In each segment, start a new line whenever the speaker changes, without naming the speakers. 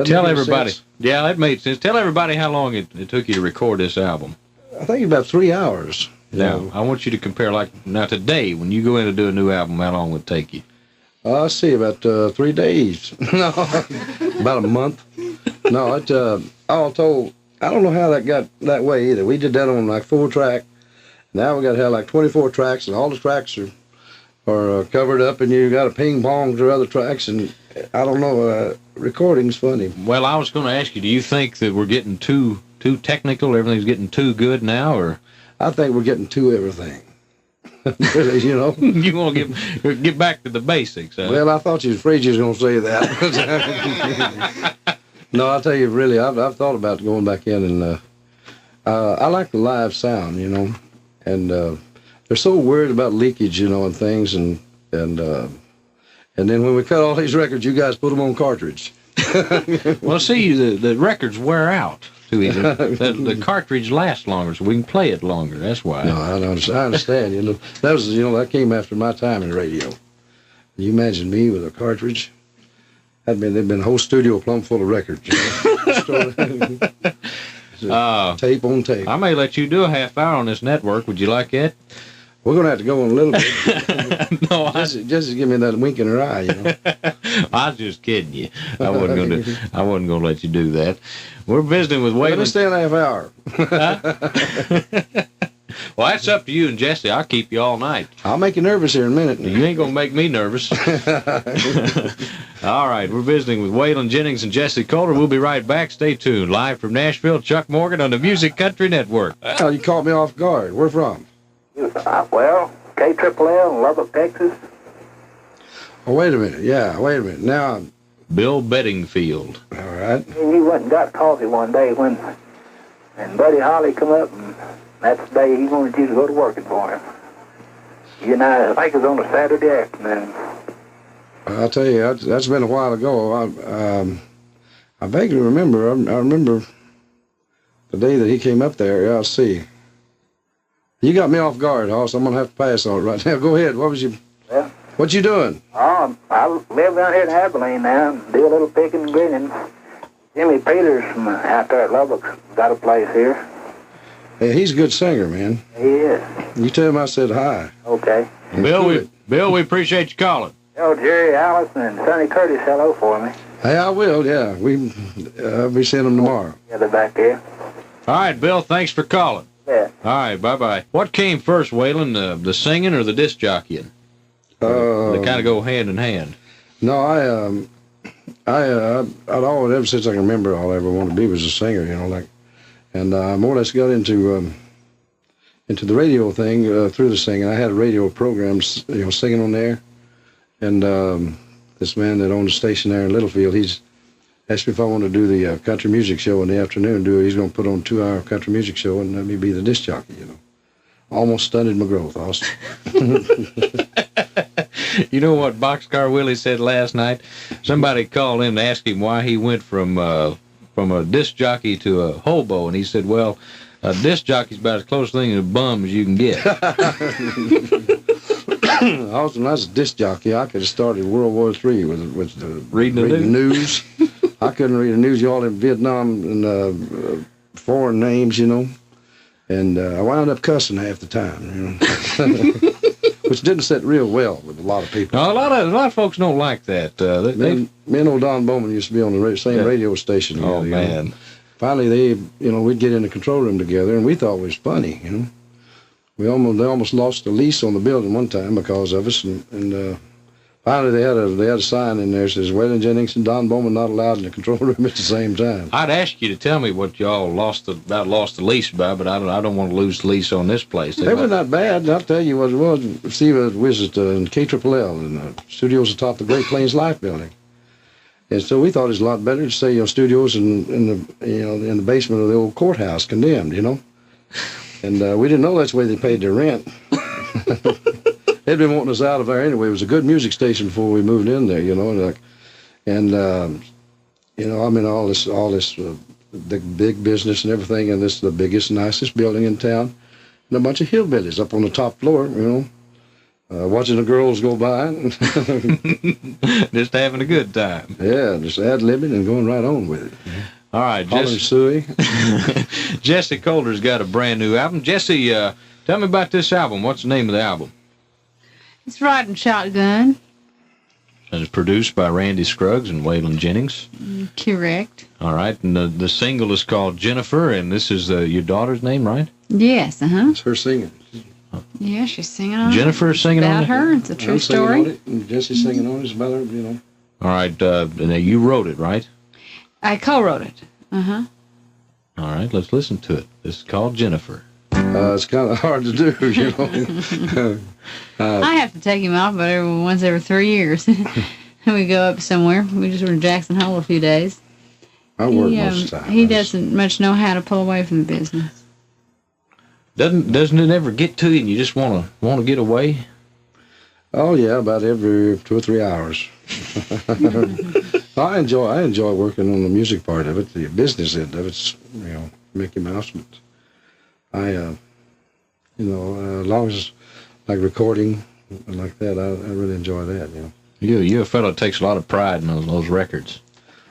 Tell everybody. Yeah, that made sense. Tell everybody how long it took you to record this album.
I think about 3 hours.
Now, I want you to compare, like, now today, when you go in to do a new album, how long would it take you?
I see, about 3 days. No, about a month. No, all told, I don't know how that got that way either. We did that on like 4-track. Now we got to have like 24 tracks, and all the tracks are covered up, and you got to ping pong through other tracks, and I don't know. Recording's funny.
Well, I was going to ask you, do you think that we're getting too technical? Everything's getting too good now, or?
I think we're getting to everything. Really, you know.
You want to get back to the basics, huh?
Well, I thought you was afraid you was going to say that. No, I'll tell you, really, I've thought about going back in, and I like the live sound, you know, and they're so worried about leakage, you know, and things, and then when we cut all these records, you guys put them on cartridge.
Well, see, the records wear out. The cartridge lasts longer, so we can play it longer. That's why.
No, I understand. You know, that came after my time in radio. You imagine me with a cartridge? They'd been a whole studio plumb full of records. You know? Tape on tape.
I may let you do a half hour on this network. Would you like it?
We're gonna have to go on a little bit. No, just give me that wink in her eye, you know.
I was just kidding you. I wasn't gonna let you do that. We're visiting with Waylon.
Let me stay a half hour.
Huh? Well, that's up to you and Jessi. I'll keep you all night.
I'll make you nervous here in a minute.
You ain't gonna make me nervous. All right, we're visiting with Waylon Jennings and Jessi Colter. We'll be right back. Stay tuned. Live from Nashville, Chuck Morgan on the Music Country Network.
Well, you caught me off guard. Where from?
Well, KLLL in Lubbock, Texas.
Oh, wait a minute. Now,
Bill Bedingfield.
All right.
He went and got coffee one day and Buddy Holly come up, and that's the day he wanted you to go to working for him. You know, I think it was on a Saturday afternoon.
I'll tell you, that's been a while ago. I vaguely remember. I remember the day that he came up there. Yeah, I'll see. You got me off guard, Hoss. I'm gonna have to pass on it right now. Go ahead. What you doing?
Oh, I live down here in Abilene now. Do a little picking and grinning. Jimmy Peters from out there at Lubbock got a place here.
Hey, he's a good singer, man.
He is.
You tell him I said hi.
Okay.
Bill, we appreciate you calling.
Tell Jerry Allison and Sonny Curtis hello for me.
Hey, I will. Yeah, I'll be seeing them tomorrow.
Yeah, they're back there.
All right, Bill. Thanks for calling.
Yeah.
All right, bye-bye. What came first, Waylon, the singing or the disc jockeying? They kind of go hand in hand.
No, I'd always, ever since I can remember, all I ever wanted to be was a singer, you know, like, and I more or less got into the radio thing through the singing. I had a radio program, you know, singing on there, and this man that owned a station there in Littlefield, he's asked me if I wanted to do the country music show in the afternoon. He's going to put on a 2-hour country music show and let me be the disc jockey, you know. Almost stunted my growth, Austin.
You know what Boxcar Willie said last night? Somebody called in to ask him why he went from a disc jockey to a hobo, and he said, well, a disc jockey's about as close thing to a bum as you can get.
Austin, when I was a disc jockey, I could have started World War III with
reading the news.
I couldn't read the news. You all in Vietnam and foreign names, you know. And I wound up cussing half the time, you know. Which didn't sit real well with a lot of people.
No, a lot of folks don't like that.
Me and old Don Bowman used to be on the same radio station together.
Oh, man.
You know. Finally, we'd get in the control room together, and we thought it was funny, you know. They almost lost the lease on the building one time because of us, and finally they had a sign in there that says Waylon Jennings and Don Bowman not allowed in the control room at the same time.
I'd ask you to tell me what y'all lost the lease by, but I don't want to lose the lease on this place.
They were not bad. I'll tell you what it was. Steve was at KLLL in the studios atop the Great Plains Life building, and so we thought it was a lot better to say studios in the basement of the old courthouse, condemned, you know. And we didn't know that's the way they paid their rent. They'd been wanting us out of there anyway. It was a good music station before we moved in there, you know. All this the big business and everything, and this is the biggest, nicest building in town, and a bunch of hillbillies up on the top floor, you watching the girls go by.
Just having a good time.
Yeah, just ad-libbing and going right on with it.
All right,
Hollering Suey.
Jessi Colter's got a brand new album. Jessi, tell me about this album. What's the name of the album?
It's Riding Shotgun.
And it's produced by Randy Scruggs and Waylon Jennings.
Correct.
All right, and the single is called Jennifer, and this is your daughter's name, right?
Yes,
It's her singing.
Yeah, she's singing on
Jennifer singing
about
on it?
her. It's a true story.
On it, and Jessi's singing on it. It's about her, you know.
All right, now you wrote it, right?
I co-wrote it.
All right, let's listen to it. This is called Jennifer.
It's kind of hard to do, you know.
I have to take him off, but once every 3 years. We go up somewhere. We just were in Jackson Hole a few days.
I work most of the time.
He doesn't much know how to pull away from the business.
Doesn't it ever get to you and you just want to get away?
Oh yeah, about every 2 or 3 hours. I enjoy working on the music part of it, the business end of it's, you know, Mickey Mouse. But as long as like recording and like that, I really enjoy that. You know.
You're a fellow that takes a lot of pride in those records.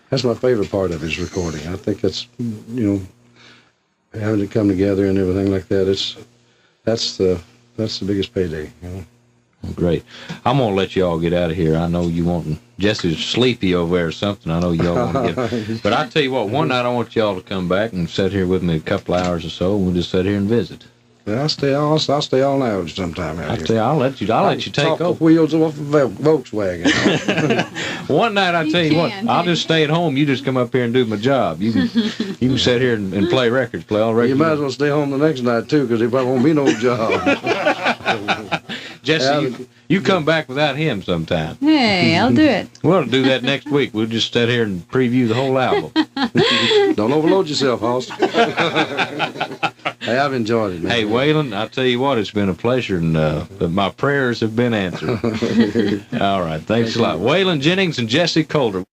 That's my favorite part of it is recording. I think that's, you know, having it come together and everything like that. That's the biggest payday. You know.
Great. I'm going to let you all get out of here. I know you want Jessi's sleepy over there or something. I know y'all want to get. But I tell you what, one night I want y'all to come back and sit here with me a couple hours or so, and we'll just sit here and visit.
Yeah, I'll stay all night sometime out here.
I'll let you take over.
The wheels off of Volkswagen.
One night I tell you what, I'll just stay at home. You just come up here and do my job. You can sit here and play records, play all records.
You might as well stay home the next night too, because there probably won't be no job.
Jesse, you come back without him sometime.
Hey, I'll do it.
We'll do that next week. We'll just sit here and preview the whole album.
Don't overload yourself, Hoss. Hey, I've enjoyed it, man.
Hey, Waylon, I tell you what, it's been a pleasure, and my prayers have been answered. All right, thanks a lot. Waylon Jennings and Jessi Colter.